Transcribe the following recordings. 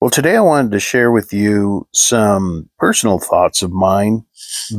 Well, today I wanted to share with you some personal thoughts of mine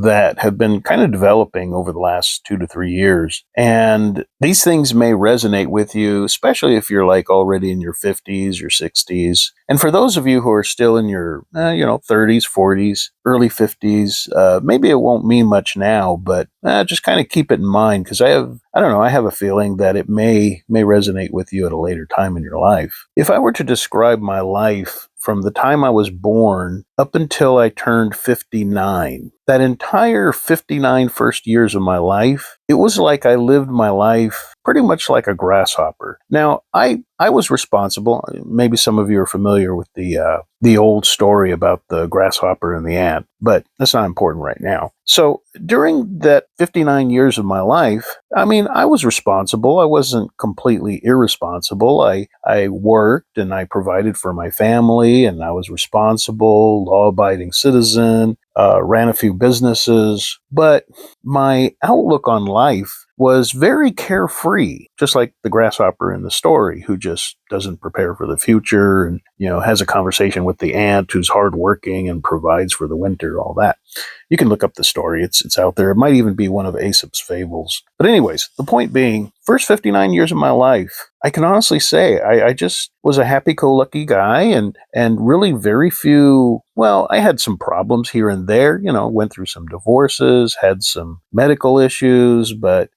that have been kind of developing over the last 2 to 3 years. And these things may resonate with you, especially if you're like already in your 50s or 60s. And for those of you who are still in your, 30s, 40s, early 50s, maybe it won't mean much now, but just kind of keep it in mind because I have a feeling that it may resonate with you at a later time in your life. If I were to describe my life from the time I was born up until I turned 59, that entire 59 first years of my life, it was like I lived my life pretty much like a grasshopper. Now, I was responsible. Maybe some of you are familiar with the old story about the grasshopper and the ant, but that's not important right now. So during that 59 years of my life, I was responsible. I wasn't completely irresponsible. I worked and I provided for my family, and I was responsible, law-abiding citizen, ran a few businesses, but my outlook on life was very carefree, just like the grasshopper in the story who just doesn't prepare for the future and, has a conversation with the ant who's hardworking and provides for the winter, all that. You can look up the story. It's out there. It might even be one of Aesop's fables. But anyways, the point being, first 59 years of my life, I can honestly say I just was a happy-go-lucky guy and really very few, I had some problems here and there, went through some divorces, had some medical issues, but,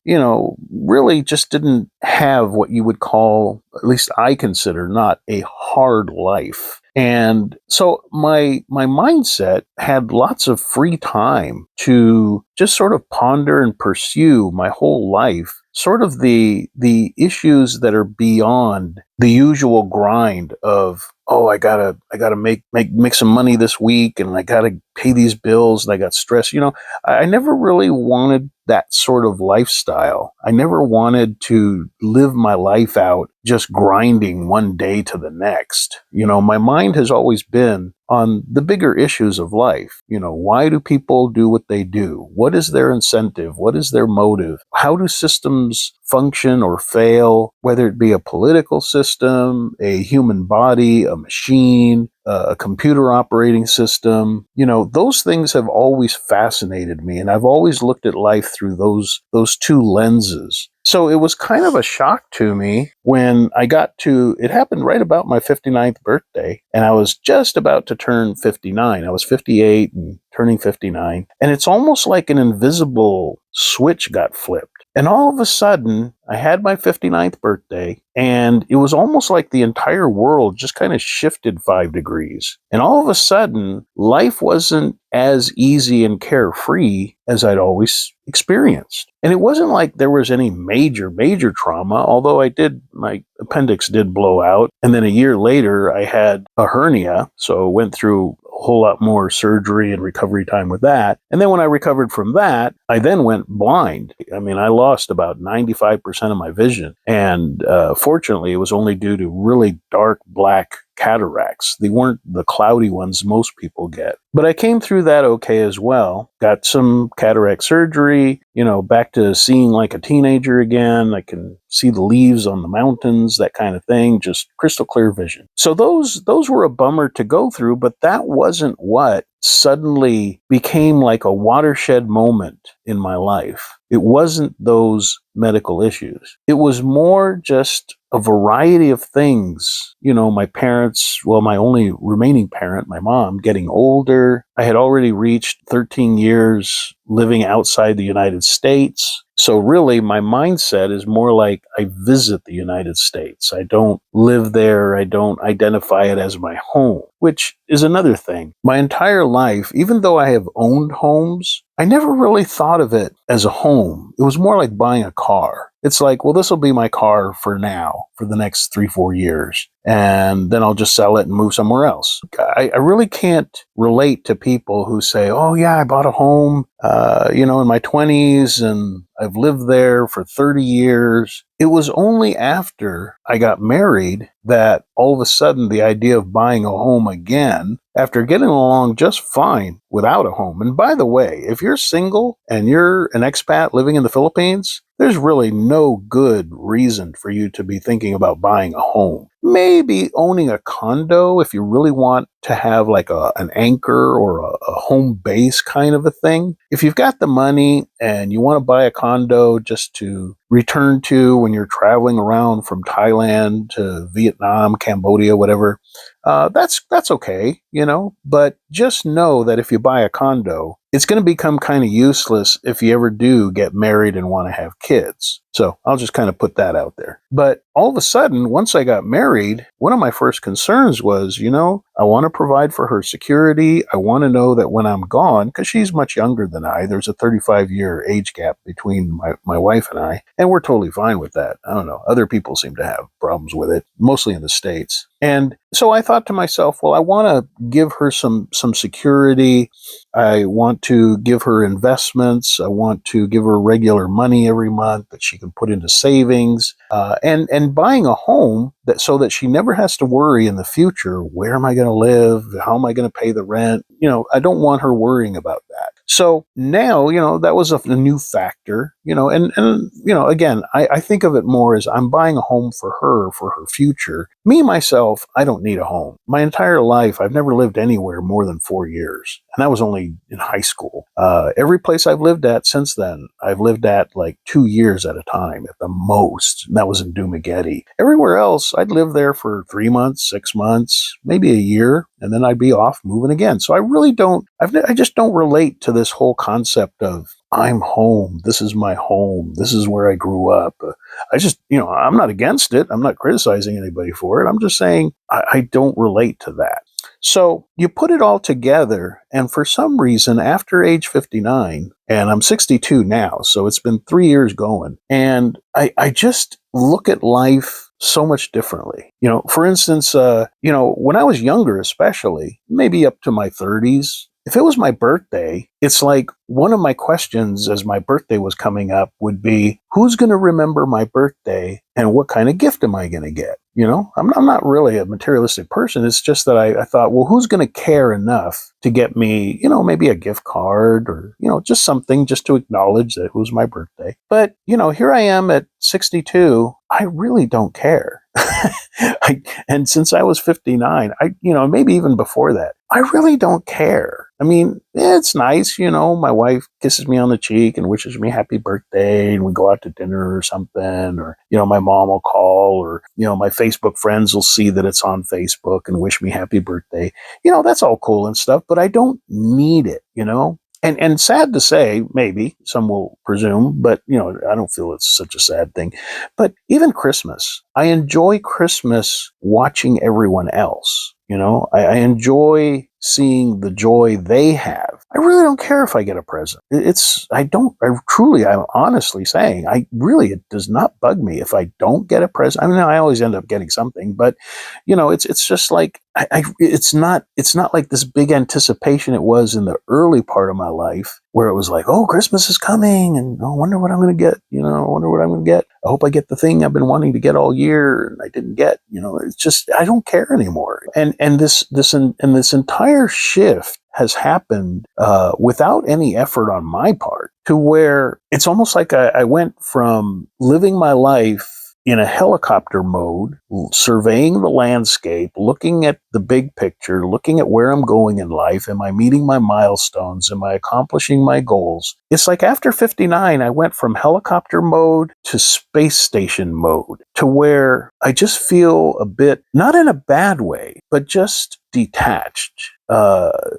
really just didn't have what you would call, at least I consider, not a hard life. And so my mindset had lots of free time to just sort of ponder and pursue my whole life, sort of the issues that are beyond the usual grind of, I gotta make some money this week, and I gotta pay these bills, and I got stress. I never really wanted that sort of lifestyle. I never wanted to live my life out just grinding one day to the next. My mind has always been on the bigger issues of life. Why do people do what they do? What is their incentive? What is their motive? How do systems function or fail, whether it be a political system, a human body, a machine, a computer operating system? Those things have always fascinated me, and I've always looked at life through those two lenses. So it was kind of a shock to me when it happened right about my 59th birthday, and I was just about to turn 59. I was 58 and turning 59, and it's almost like an invisible switch got flipped. And all of a sudden, I had my 59th birthday, and it was almost like the entire world just kind of shifted 5 degrees. And all of a sudden, life wasn't as easy and carefree as I'd always experienced. And it wasn't like there was any major trauma, although my appendix did blow out. And then a year later, I had a hernia, so went through a whole lot more surgery and recovery time with that. And then when I recovered from that, I then went blind. I lost about 95% of my vision. And fortunately, it was only due to really dark black cataracts. They weren't the cloudy ones most people get. But I came through that okay as well. Got some cataract surgery, back to seeing like a teenager again. I can see the leaves on the mountains, that kind of thing, just crystal clear vision. So those were a bummer to go through, but that wasn't what suddenly became like a watershed moment in my life. It wasn't those medical issues. It was more just a variety of things. My parents, my only remaining parent, my mom, getting older. I had already reached 13 years living outside the United States. So really, my mindset is more like I visit the United States. I don't live there. I don't identify it as my home, which is another thing. My entire life, even though I have owned homes, I never really thought of it as a home. It was more like buying a car. It's like, this will be my car for now, for the next 3-4 years. And then I'll just sell it and move somewhere else. I really can't relate to people who say, oh yeah, I bought a home, in my 20s and I've lived there for 30 years. It was only after I got married that all of a sudden the idea of buying a home again, after getting along just fine without a home. And by the way, if you're single and you're an expat living in the Philippines, there's really no good reason for you to be thinking about buying a home. Maybe owning a condo if you really want to have like an anchor or a home base kind of a thing. If you've got the money and you want to buy a condo just to return to when you're traveling around from Thailand to Vietnam, Cambodia, whatever, that's okay, but just know that if you buy a condo, it's going to become kind of useless if you ever do get married and want to have kids. So I'll just kind of put that out there. But all of a sudden, once I got married, one of my first concerns was, I want to provide for her security. I want to know that when I'm gone, because she's much younger than I, there's a 35-year age gap between my wife and I, and we're totally fine with that. I don't know. Other people seem to have problems with it, mostly in the States. And so I thought to myself, well, I want to give her some security. I want to give her investments. I want to give her regular money every month that she can put into savings, and buying a home so that she never has to worry in the future, where am I going to live? How am I going to pay the rent? I don't want her worrying about that. So now, that was a new factor, and again, I think of it more as I'm buying a home for her future. Me, myself, I don't need a home. My entire life, I've never lived anywhere more than 4 years. And that was only in high school. Every place I've lived at since then, I've lived at like 2 years at a time at the most. And that was in Dumaguete. Everywhere else, I'd live there for 3 months, 6 months, maybe a year, and then I'd be off moving again. So I just don't relate to this whole concept of I'm home. This is my home. This is where I grew up. I'm not against it. I'm not criticizing anybody for it. I'm just saying I don't relate to that. So you put it all together, and for some reason, after age 59, and I'm 62 now, so it's been 3 years going, and I just look at life so much differently. For instance, when I was younger, especially, maybe up to my 30s, if it was my birthday, it's like one of my questions as my birthday was coming up would be, who's going to remember my birthday and what kind of gift am I going to get? I'm not really a materialistic person. It's just that I thought, well, who's going to care enough to get me, maybe a gift card or, just something just to acknowledge that it was my birthday. But, here I am at 62. I really don't care. And since I was 59, maybe even before that, I really don't care. I mean, it's nice, my wife kisses me on the cheek and wishes me happy birthday, and we go out to dinner or something, or, my mom will call, or, my Facebook friends will see that it's on Facebook and wish me happy birthday. That's all cool and stuff, but I don't need it, And sad to say, maybe some will presume, but I don't feel it's such a sad thing. But even Christmas, I enjoy Christmas watching everyone else. I enjoy seeing the joy they have. I really don't care if I get a present. I'm honestly saying, it does not bug me if I don't get a present. I mean, I always end up getting something, but it's just like, it's not like this big anticipation it was in the early part of my life where it was like, oh, Christmas is coming and I wonder what I'm going to get. I wonder what I'm going to get. I hope I get the thing I've been wanting to get all year and I didn't get. It's just, I don't care anymore. And this entire shift has happened without any effort on my part, to where it's almost like I went from living my life in a helicopter mode, surveying the landscape, looking at the big picture, looking at where I'm going in life. Am I meeting my milestones? Am I accomplishing my goals? It's like after 59, I went from helicopter mode to space station mode, to where I just feel a bit, not in a bad way, but just detached,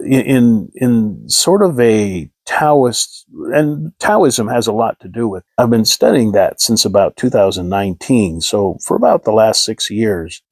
in sort of a Taoist, and Taoism has a lot to do with. I've been studying that since about 2019. So for about the last 6 years,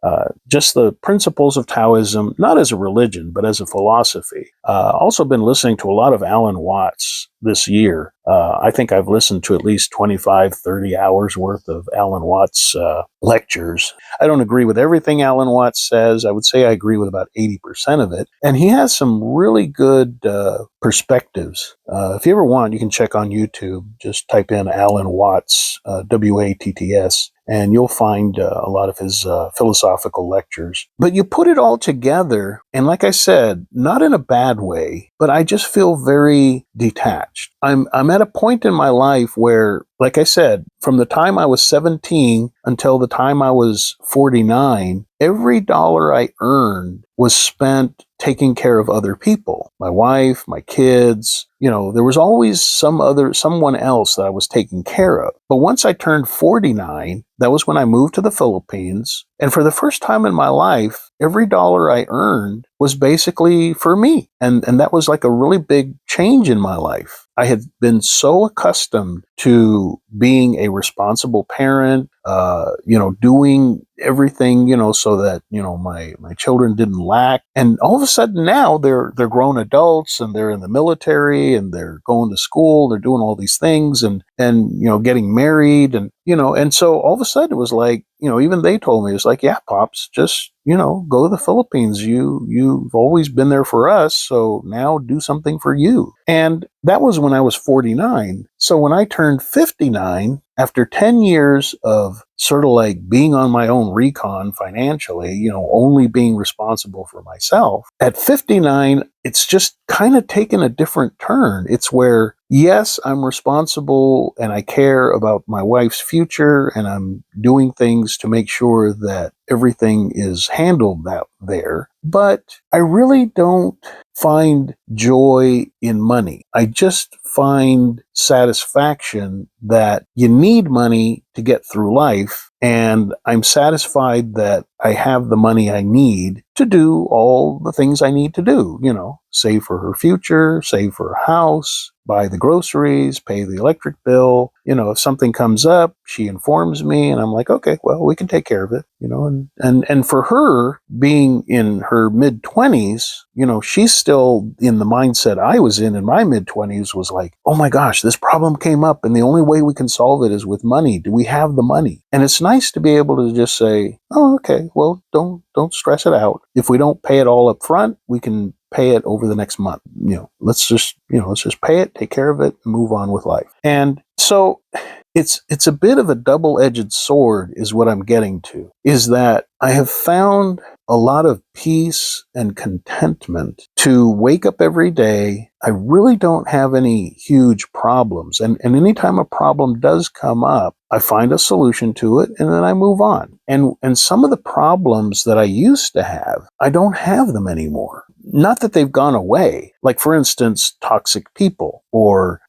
just the principles of Taoism, not as a religion, but as a philosophy. Also been listening to a lot of Alan Watts this year. I think I've listened to at least 25, 30 hours worth of Alan Watts lectures. I don't agree with everything Alan Watts says. I would say I agree with about 80% of it. And he has some really good perspectives. If you ever want, you can check on YouTube. Just type in Alan Watts, Watts, and you'll find a lot of his philosophical lectures. But you put it all together, and like I said, not in a bad way, but I just feel very detached. I'm at a point in my life where, like I said, from the time I was 17 until the time I was 49, every dollar I earned was spent taking care of other people, my wife, my kids. There was always someone else that I was taking care of. But once I turned 49, that was when I moved to the Philippines. And for the first time in my life, every dollar I earned was basically for me. And that was like a really big change in my life. I had been so accustomed to being a responsible parent, doing everything, so that, my children didn't lack. And all of a sudden now they're grown adults, and they're in the military, and they're going to school, they're doing all these things, and getting married, and so all of a sudden it was like, even they told me, it's like, yeah, Pops, just, go to the Philippines. You've always been there for us. So now do something for you. And that was when I was 49. So when I turned 59, after 10 years of sort of like being on my own recon financially, only being responsible for myself, at 59, it's just kind of taken a different turn. It's where, yes, I'm responsible and I care about my wife's future, and I'm doing things to make sure that everything is handled there. But I really don't find joy in money. I just find satisfaction that you need money to get through life, and I'm satisfied that I have the money I need to do all the things I need to do, save for her future, save for a house, buy the groceries, pay the electric bill. If something comes up, she informs me, and I'm like, okay, well, we can take care of it, and for her, being in her mid-20s, she's still in the mindset I was in my mid-20s, was like, oh my gosh, this problem came up, and the only way we can solve it is with money. Do we have the money? And it's nice to be able to just say, oh, okay, well, don't stress it out. If we don't pay it all up front, we can pay it over the next month. Let's just pay it, take care of it, and move on with life. And so it's a bit of a double-edged sword, is what I'm getting to, is that I have found a lot of peace and contentment to wake up every day. I really don't have any huge problems. And anytime a problem does come up, I find a solution to it, and then I move on. And some of the problems that I used to have, I don't have them anymore. Not that they've gone away. Like, for instance, toxic people or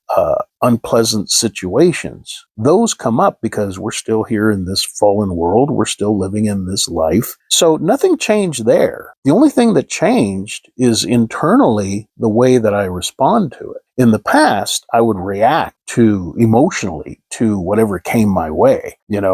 unpleasant situations. Those come up because we're still here in this fallen world. We're still living in this life. So nothing changed there. The only thing that changed is internally the way that I respond to it. In the past, I would react emotionally to whatever came my way, and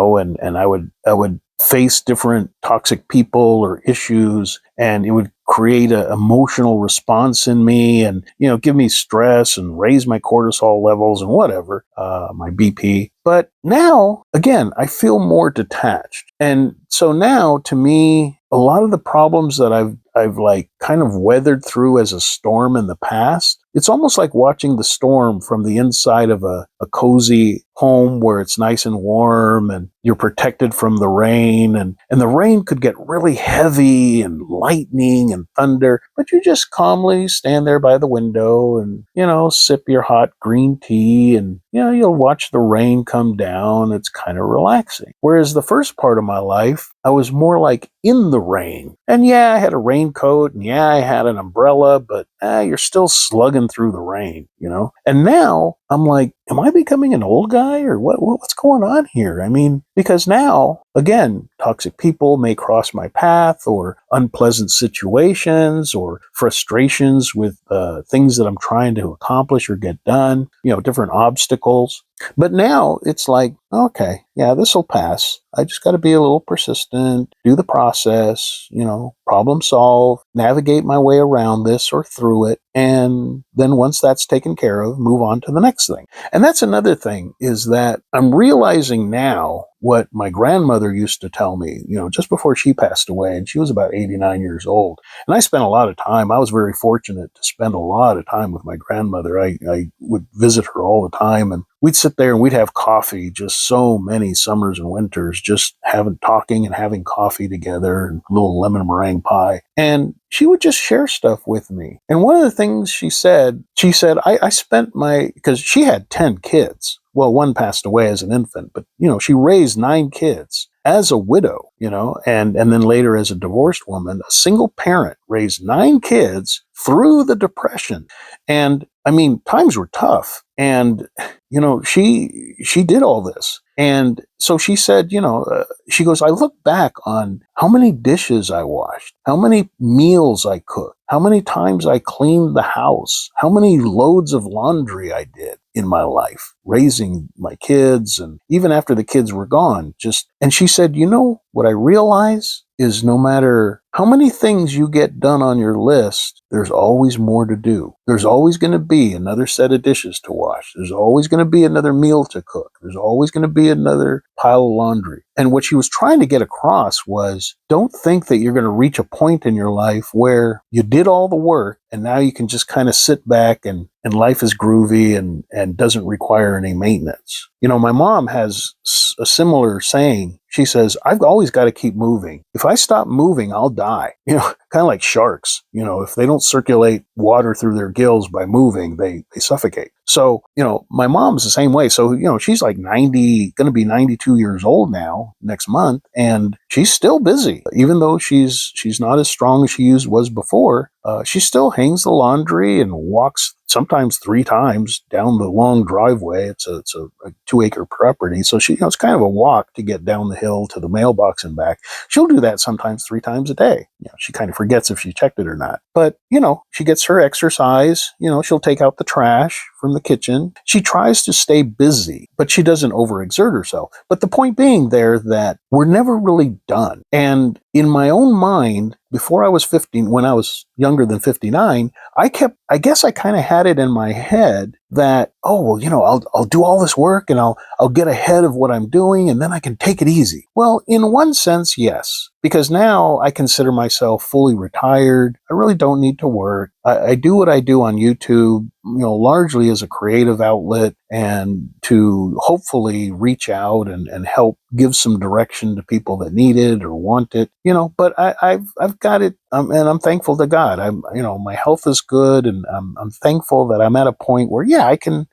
I would face different toxic people or issues, and it would create an emotional response in me, and give me stress and raise my cortisol levels and whatever, my BP. But now, again, I feel more detached. And so now, to me, a lot of the problems that I've like kind of weathered through as a storm in the past, it's almost like watching the storm from the inside of a cozy home where it's nice and warm and you're protected from the rain, and the rain could get really heavy and lightning and thunder, but you just calmly stand there by the window and, sip your hot green tea, and, you'll watch the rain come down. It's kind of relaxing. Whereas the first part of my life, I was more like in the rain. And yeah, I had a raincoat, and yeah, I had an umbrella, but you're still slugging through the rain, And now I'm like, am I becoming an old guy, or what's going on here? I mean, because now, again, toxic people may cross my path, or unpleasant situations, or frustrations with things that I'm trying to accomplish or get done, different obstacles. But now it's like, okay, yeah, this will pass. I just got to be a little persistent, do the process, problem solve, navigate my way around this or through it. And then once that's taken care of, move on to the next thing. And that's another thing, is that I'm realizing now what my grandmother used to tell me, just before she passed away, and she was about 89 years old. And I spent a lot of time. I was very fortunate to spend a lot of time with my grandmother. I would visit her all the time, and we'd sit there and we'd have coffee just so many summers and winters, just talking and having coffee together, and a little lemon meringue pie. And she would just share stuff with me. And one of the things she said, I spent because she had 10 kids. Well, one passed away as an infant, but, she raised 9 kids as a widow, and then later as a divorced woman. A single parent raised 9 kids through the Depression. And I mean, times were tough. And, she did all this. And so she said, she goes, I look back on how many dishes I washed, how many meals I cooked, how many times I cleaned the house, how many loads of laundry I did in my life, raising my kids. And even after the kids were gone, and she said, what I realize is no matter how many things you get done on your list, there's always more to do. There's always going to be another set of dishes to wash. There's always going to be another meal to cook. There's always going to be another pile of laundry. And what she was trying to get across was, don't think that you're going to reach a point in your life where you did all the work and now you can just kind of sit back and life is groovy and doesn't require any maintenance. My mom has a similar saying. She says, I've always got to keep moving. If I stop moving, I'll die. Kind of like sharks. If they don't circulate water through their gills by moving, they suffocate. So, my mom's the same way. So, she's like 90, going to be 92 years old now next month, and she's still busy. Even though she's not as strong as she was before, she still hangs the laundry and walks sometimes 3 times down the long driveway. It's a 2-acre property. So it's kind of a walk to get down the hill to the mailbox and back. She'll do that sometimes 3 times a day. She kind of forgets if she checked it or not. But, she gets her exercise. She'll take out the trash from the kitchen. She tries to stay busy, but she doesn't overexert herself. But the point being there that we're never really done. And in my own mind, before I was 15, when I was younger than 59, I guess I kind of had it in my head that, I'll do all this work and I'll get ahead of what I'm doing and then I can take it easy. Well, in one sense, yes, because now I consider myself fully retired. I really don't need to work. I do what I do on YouTube, largely as a creative outlet and to hopefully reach out and help give some direction to people that need it or want it, but I've got it. And I'm thankful to God. My health is good, and I'm thankful that I'm at a point where, I can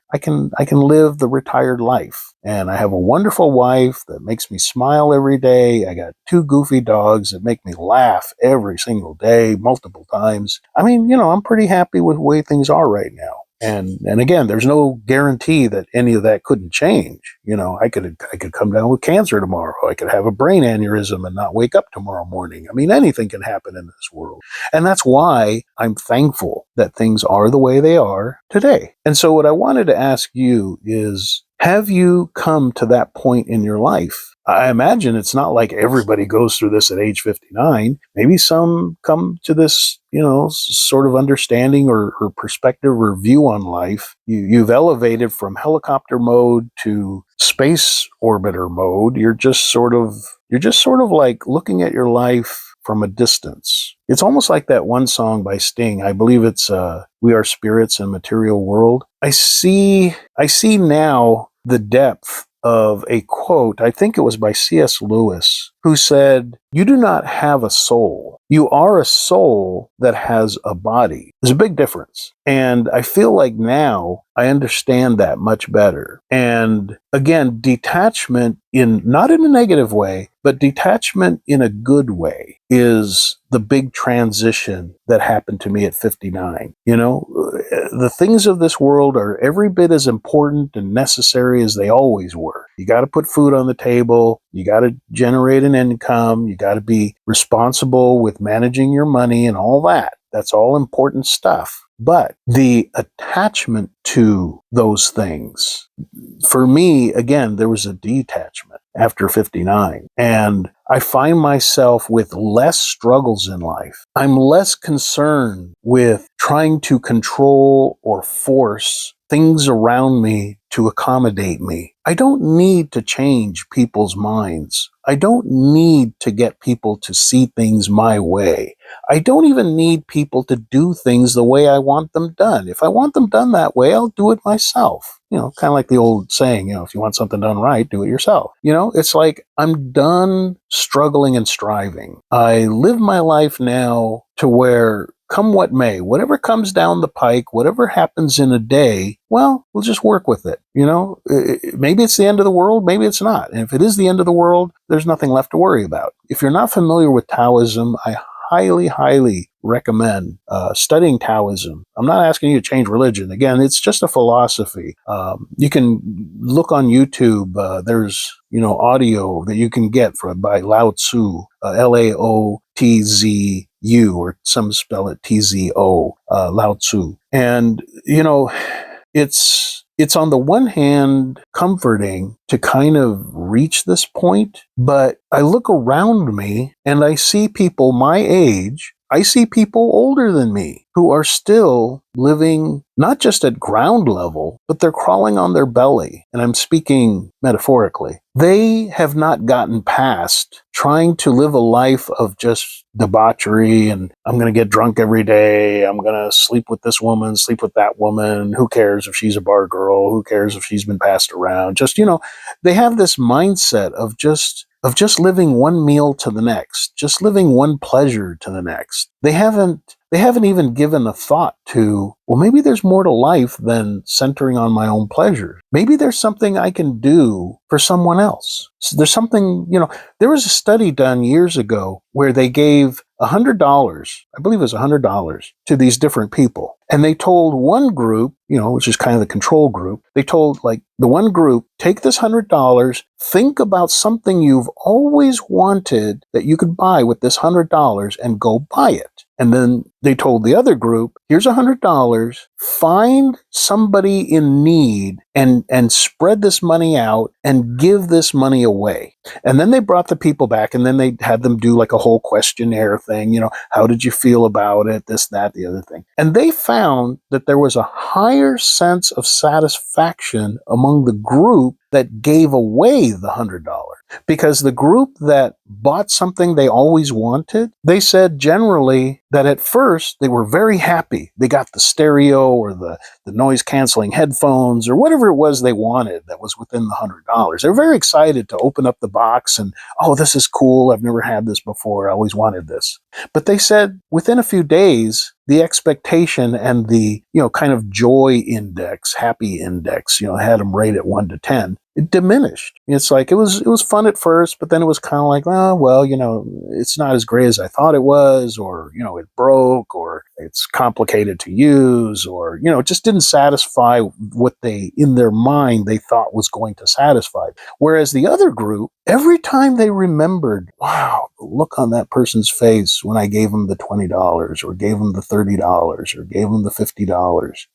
live the retired life. And I have a wonderful wife that makes me smile every day. I got 2 goofy dogs that make me laugh every single day, multiple times. I'm pretty happy with the way things are right now. And again, there's no guarantee that any of that couldn't change. I could come down with cancer tomorrow. I could have a brain aneurysm and not wake up tomorrow morning. Anything can happen in this world. And that's why I'm thankful that things are the way they are today. And so what I wanted to ask you is, have you come to that point in your life? I imagine it's not like everybody goes through this at age 59. Maybe some come to this, sort of understanding or perspective or view on life. You've elevated from helicopter mode to space orbiter mode. You're just sort of like looking at your life from a distance. It's almost like that one song by Sting. I believe it's We Are Spirits in Material World. I see now the depth of a quote, I think it was by C.S. Lewis, who said, "You do not have a soul. You are a soul that has a body." There's a big difference. And I feel like now I understand that much better. And again, detachment not in a negative way, but detachment in a good way is the big transition that happened to me at 59. The things of this world are every bit as important and necessary as they always were. You got to put food on the table. You got to generate an income. You got to be responsible with managing your money and all that. That's all important stuff. But the attachment to those things, for me, again, there was a detachment after 59. And I find myself with less struggles in life. I'm less concerned with trying to control or force things around me to accommodate me. I don't need to change people's minds. I don't need to get people to see things my way. I don't even need people to do things the way I want them done. If I want them done that way, I'll do it myself. Kind of like the old saying, if you want something done right, do it yourself. It's like I'm done struggling and striving. I live my life now to where, come what may, whatever comes down the pike, whatever happens in a day, well, we'll just work with it. Maybe it's the end of the world, maybe it's not. And if it is the end of the world, there's nothing left to worry about. If you're not familiar with Taoism, I highly, highly recommend studying Taoism. I'm not asking you to change religion. Again, it's just a philosophy. You can look on YouTube. There's audio that you can get by Lao Tzu, Laotzu, or some spell it Tzo, Lao Tzu. And it's on the one hand comforting to kind of reach this point, but I look around me and I see people my age, I see people older than me who are still living not just at ground level, but they're crawling on their belly. And I'm speaking metaphorically. They have not gotten past trying to live a life of just debauchery and I'm going to get drunk every day. I'm going to sleep with this woman, sleep with that woman. Who cares if she's a bar girl? Who cares if she's been passed around? Just, they have this mindset of just living one meal to the next, just living one pleasure to the next. They haven't even given a thought to, well, maybe there's more to life than centering on my own pleasure. Maybe there's something I can do for someone else. So there's something, there was a study done years ago where they gave $100, I believe it was $100, to these different people. And they told one group, which is kind of the control group, they told the one group, take this $100, think about something you've always wanted that you could buy with this $100 and go buy it. And then they told the other group, here's $100, find somebody in need and spread this money out and give this money away. And then they brought the people back and then they had them do a whole questionnaire thing. How did you feel about it? This, that, the other thing. And they found that there was a higher sense of satisfaction among the group that gave away the $100. Because the group that bought something they always wanted, they said generally that at first they were very happy. They got the stereo or the noise canceling headphones or whatever it was they wanted that was within the $100. They were very excited to open up the box and, oh, this is cool. I've never had this before. I always wanted this. But they said within a few days, the expectation and the, kind of joy index, happy index, had them rate at 1 to 10. It diminished. It's like it was fun at first, but then it was kind of like, oh, well, it's not as great as I thought it was, or, it broke, or it's complicated to use, or, it just didn't satisfy what they, in their mind, they thought was going to satisfy. Whereas the other group, every time they remembered, wow, the look on that person's face when I gave them the $20 or gave them the $30 or gave them the $50,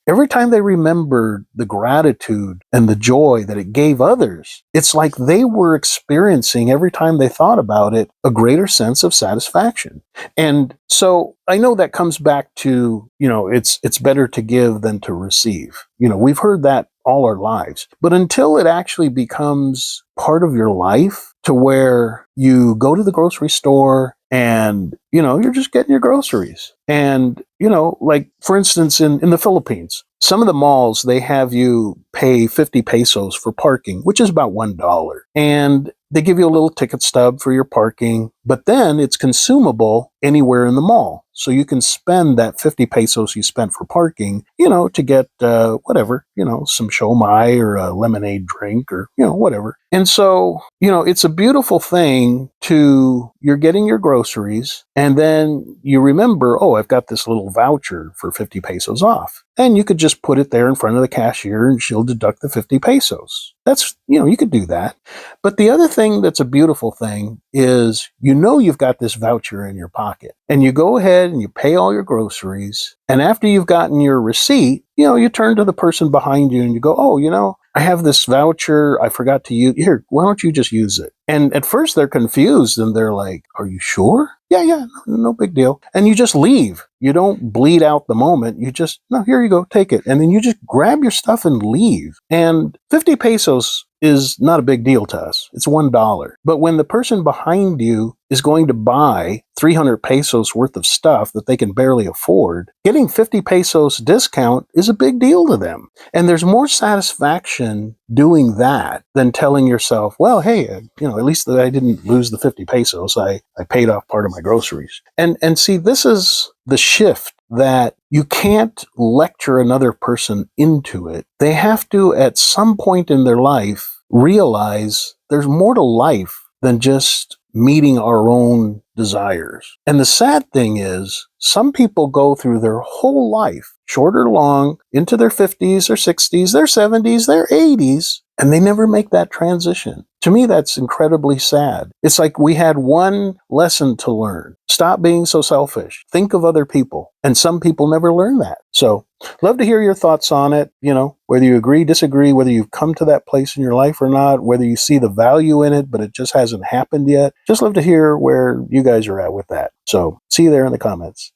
every time they remembered the gratitude and the joy that it gave others, it's like they were experiencing, every time they thought about it, a greater sense of satisfaction. And so I know that comes back to, it's better to give than to receive. We've heard that all our lives. But until it actually becomes part of your life to where you go to the grocery store and, you're just getting your groceries. And, for instance, in the Philippines, some of the malls, they have you pay 50 pesos for parking, which is about $1. And they give you a little ticket stub for your parking, but then it's consumable anywhere in the mall. So you can spend that 50 pesos you spent for parking, to get whatever, some siomai or a lemonade drink or, whatever. And so, it's a beautiful thing you're getting your groceries and then you remember, oh, I've got this little voucher for 50 pesos off. And you could just put it there in front of the cashier and she'll deduct the 50 pesos. That's, you could do that. But the other thing that's a beautiful thing is, you've got this voucher in your pocket and you go ahead and you pay all your groceries. And after you've gotten your receipt, you turn to the person behind you and you go, oh, I have this voucher. I forgot to use. Here, why don't you just use it? And at first they're confused and they're like, are you sure? Yeah, no big deal. And you just leave. You don't bleed out the moment. You just, no, here you go, take it. And then you just grab your stuff and leave. And 50 pesos is not a big deal to us. It's $1. But when the person behind you is going to buy 300 pesos worth of stuff that they can barely afford, getting 50 pesos discount is a big deal to them. And there's more satisfaction doing that than telling yourself, well, hey, at least that I didn't lose the 50 pesos. I paid off part of my groceries. And see, this is the shift, that you can't lecture another person into it. They have to, at some point in their life, realize there's more to life than just meeting our own desires. And the sad thing is, some people go through their whole life, short or long, into their 50s, their 60s, their 70s, their 80s, and they never make that transition. To me, that's incredibly sad. It's like we had one lesson to learn. Stop being so selfish. Think of other people. And some people never learn that. So, love to hear your thoughts on it, whether you agree, disagree, whether you've come to that place in your life or not, whether you see the value in it, but it just hasn't happened yet. Just love to hear where you guys are at with that. So, see you there in the comments.